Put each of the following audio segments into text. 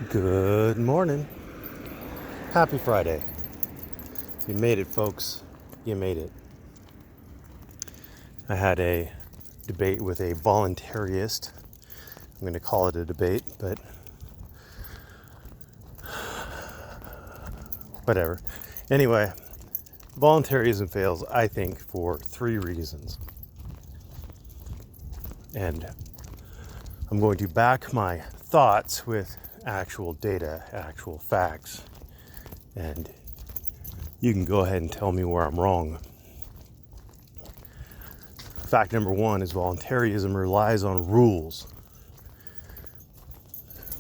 Good morning. Happy Friday. You made it, folks. You made it. I had a debate with a voluntarist. I'm going to call it a debate, but whatever. Anyway, voluntarism fails, I think, for 3 reasons. And I'm going to back my thoughts with actual data, actual facts. And you can go ahead and tell me where I'm wrong. Fact number 1 is voluntarism relies on rules.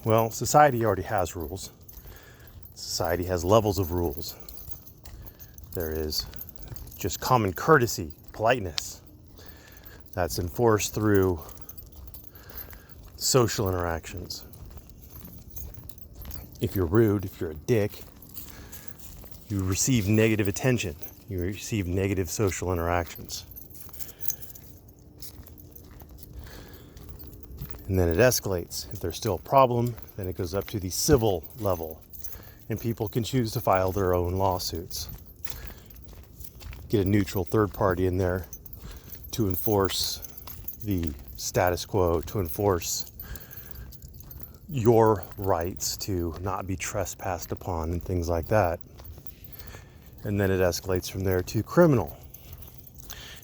Well, society already has rules. Society has levels of rules. There is just common courtesy, politeness, that's enforced through social interactions. If you're rude, if you're a dick, you receive negative attention. You receive negative social interactions. And then it escalates. If there's still a problem, then it goes up to the civil level. And people can choose to file their own lawsuits. Get a neutral third party in there to enforce the status quo, to enforce your rights to not be trespassed upon and things like that. And then it escalates from there to criminal.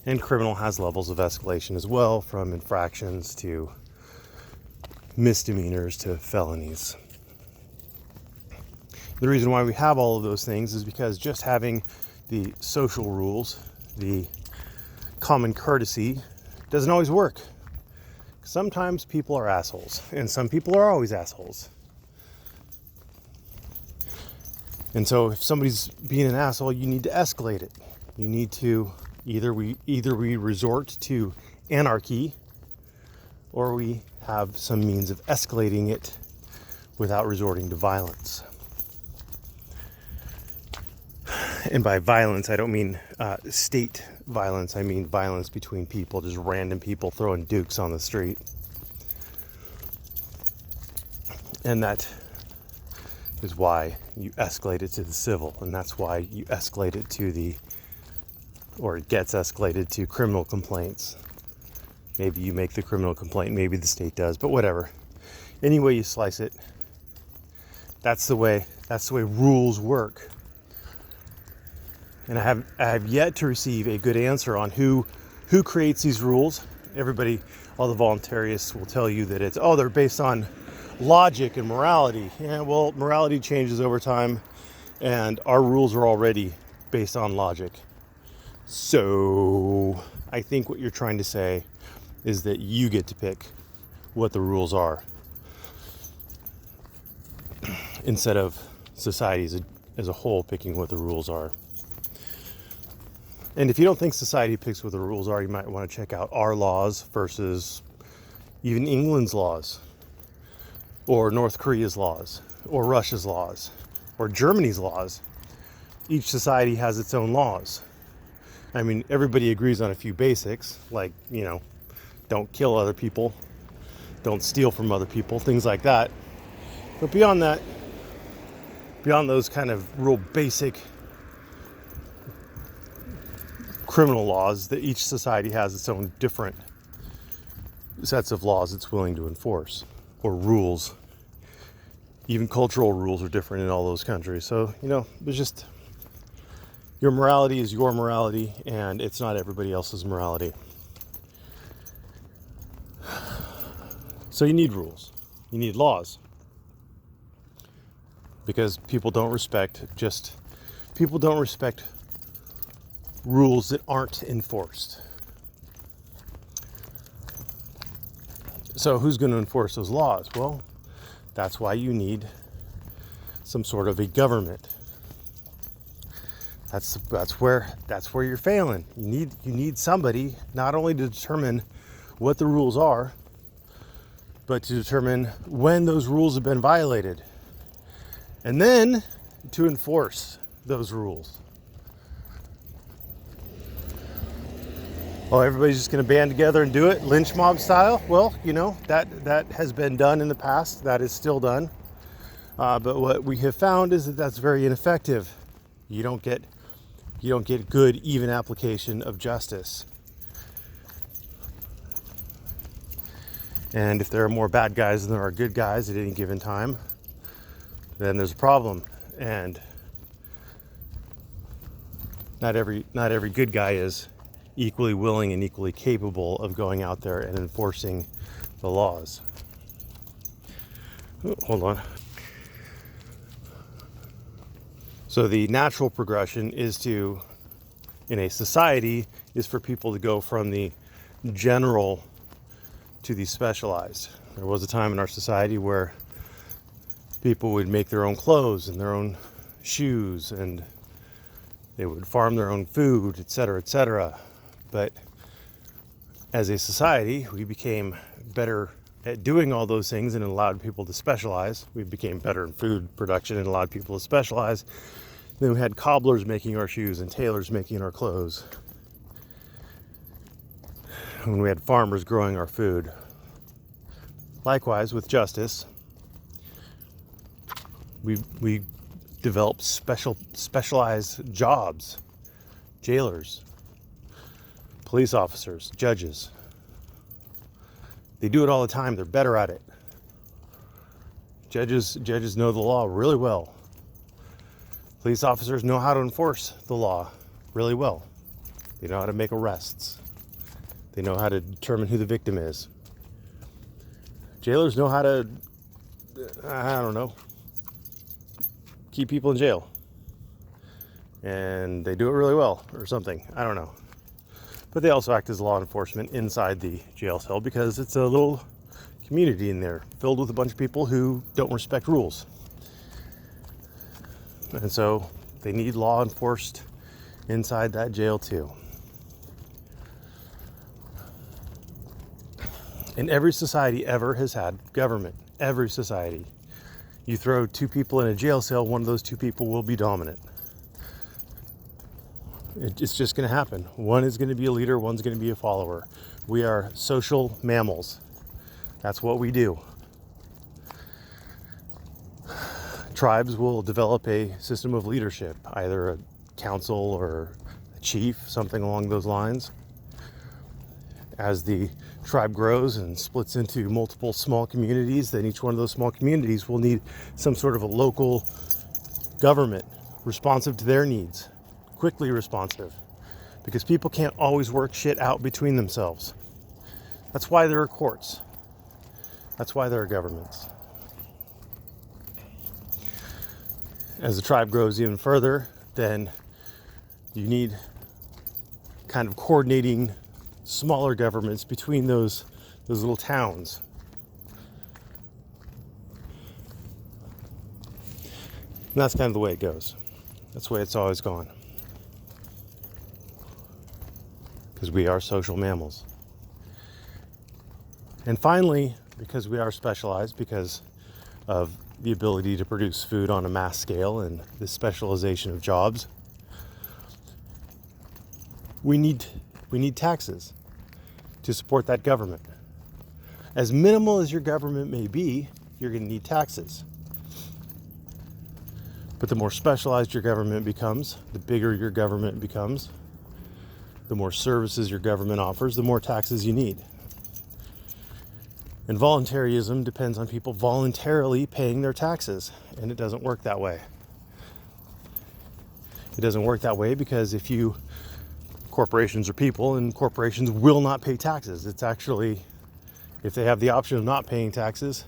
And criminal has levels of escalation as well, from infractions to misdemeanors to felonies. The reason why we have all of those things is because just having the social rules, the common courtesy, doesn't always work. Sometimes people are assholes, and some people are always assholes. And so if somebody's being an asshole, you need to escalate it. You need to either we resort to anarchy, or we have some means of escalating it without resorting to violence. And by violence, I don't mean state violence. I mean violence between people, just random people throwing dukes on the street. And that is why you escalate it to the civil. And that's why you escalate it to it gets escalated to criminal complaints. Maybe you make the criminal complaint, maybe the state does, but whatever. Any way you slice it, that's the way rules work. And I have yet to receive a good answer on who creates these rules. Everybody, all the voluntarists will tell you that they're based on logic and morality. Yeah, well, morality changes over time, and our rules are already based on logic. So I think what you're trying to say is that you get to pick what the rules are, instead of society as a whole picking what the rules are. And if you don't think society picks what the rules are, you might want to check out our laws versus even England's laws, or North Korea's laws, or Russia's laws, or Germany's laws. Each society has its own laws. I mean, everybody agrees on a few basics, like, don't kill other people, don't steal from other people, things like that. But beyond those kind of real basic criminal laws, that each society has its own different sets of laws it's willing to enforce, or rules. Even cultural rules are different in all those countries. So, there's just, your morality is your morality, and it's not everybody else's morality. So you need rules. You need laws. Because people don't respect rules that aren't enforced. So who's going to enforce those laws? Well, that's why you need some sort of a government. That's where you're failing. You need somebody not only to determine what the rules are, but to determine when those rules have been violated, and then to enforce those rules. Oh, everybody's just going to band together and do it, lynch mob style? Well, that has been done in the past. That is still done. But what we have found is that that's very ineffective. You don't get good, even application of justice. And if there are more bad guys than there are good guys at any given time, then there's a problem. And not every good guy is equally willing and equally capable of going out there and enforcing the laws. Oh, hold on. So the natural progression is to, in a society, is for people to go from the general to the specialized. There was a time in our society where people would make their own clothes and their own shoes, and they would farm their own food, etc., etc. But as a society, we became better at doing all those things and allowed people to specialize. We became better in food production and allowed people to specialize. Then we had cobblers making our shoes and tailors making our clothes. When we had farmers growing our food. Likewise, with justice, we developed specialized jobs, jailers, police officers, judges. They do it all the time. They're better at it. Judges know the law really well. Police officers know how to enforce the law really well. They know how to make arrests. They know how to determine who the victim is. Jailers know how to, keep people in jail. And they do it really well, or something. I don't know. But they also act as law enforcement inside the jail cell because it's a little community in there filled with a bunch of people who don't respect rules. And so they need law enforced inside that jail too. And every society ever has had government. Every society. You throw two people in a jail cell, one of those two people will be dominant. It's just going to happen. One is going to be a leader, one's going to be a follower. We are social mammals. That's what we do. Tribes will develop a system of leadership, either a council or a chief, something along those lines. As the tribe grows and splits into multiple small communities, then each one of those small communities will need some sort of a local government responsive to their needs, quickly responsive, because people can't always work shit out between themselves. That's why there are courts. That's why there are governments. As the tribe grows even further, then you need kind of coordinating smaller governments between those little towns. And that's kind of the way it goes. That's the way it's always gone. Because we are social mammals. And finally, because we are specialized, because of the ability to produce food on a mass scale and the specialization of jobs, we need taxes to support that government. As minimal as your government may be, you're going to need taxes. But the more specialized your government becomes, the bigger your government becomes, the more services your government offers, the more taxes you need. And voluntarism depends on people voluntarily paying their taxes, and it doesn't work that way. It doesn't work that way because corporations are people, and corporations will not pay taxes. It's actually, if they have the option of not paying taxes,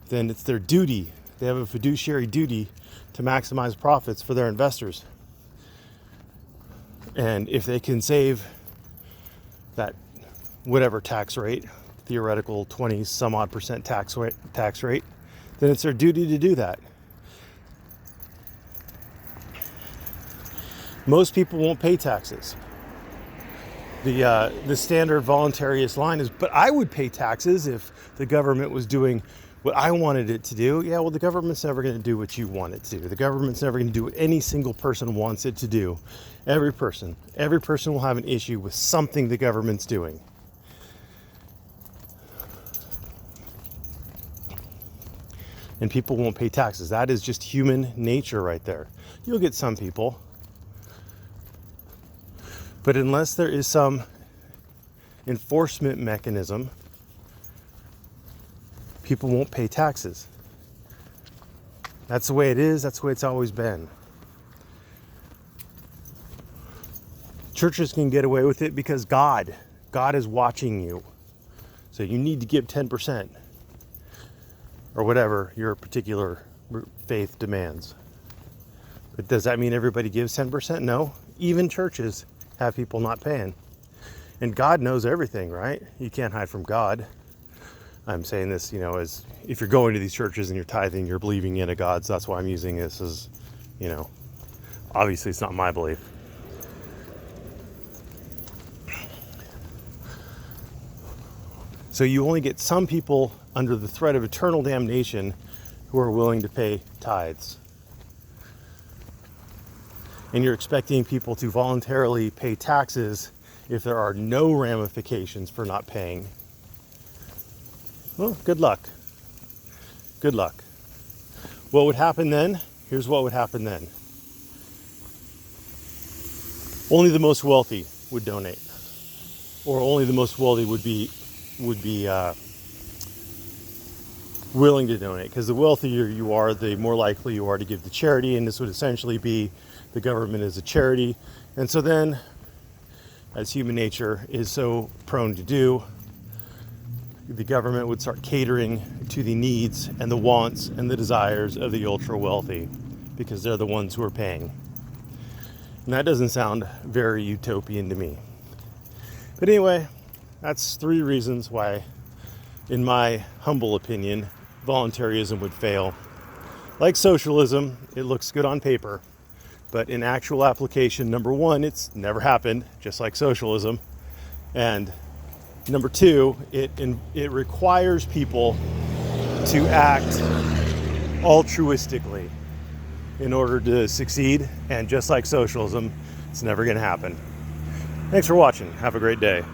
then it's their duty. They have a fiduciary duty to maximize profits for their investors. And if they can save that whatever tax rate, theoretical 20 some odd percent tax rate, then it's their duty to do that. Most people won't pay taxes. The standard voluntarist line is, but I would pay taxes if the government was doing what I wanted it to do. Yeah, well, the government's never going to do what you want it to do. The government's never going to do what any single person wants it to do. Every person will have an issue with something the government's doing. and people won't pay taxes. That is just human nature right there. You'll get some people, but unless there is some enforcement mechanism, people won't pay taxes. That's the way it is. That's the way it's always been. Churches can get away with it because God is watching you. So you need to give 10% or whatever your particular faith demands. But does that mean everybody gives 10%? No. Even churches have people not paying. And God knows everything, right? You can't hide from God. I'm saying this, as if you're going to these churches and you're tithing, you're believing in a God. So that's why I'm using this as, obviously it's not my belief. So you only get some people under the threat of eternal damnation who are willing to pay tithes. And you're expecting people to voluntarily pay taxes if there are no ramifications for not paying. Well, good luck. Good luck. What would happen then? Here's what would happen then. Only the most wealthy would donate. Or only the most wealthy would be willing to donate, because the wealthier you are, the more likely you are to give to charity, and this would essentially be the government as a charity. And so then, as human nature is so prone to do, the government would start catering to the needs and the wants and the desires of the ultra wealthy, because they're the ones who are paying. And that doesn't sound very utopian to me. But anyway, that's 3 reasons why, in my humble opinion, voluntarism would fail. Like socialism, it looks good on paper, but in actual application, number 1, it's never happened, just like socialism. And number 2, it requires people to act altruistically in order to succeed. And just like socialism, it's never going to happen. Thanks for watching. Have a great day.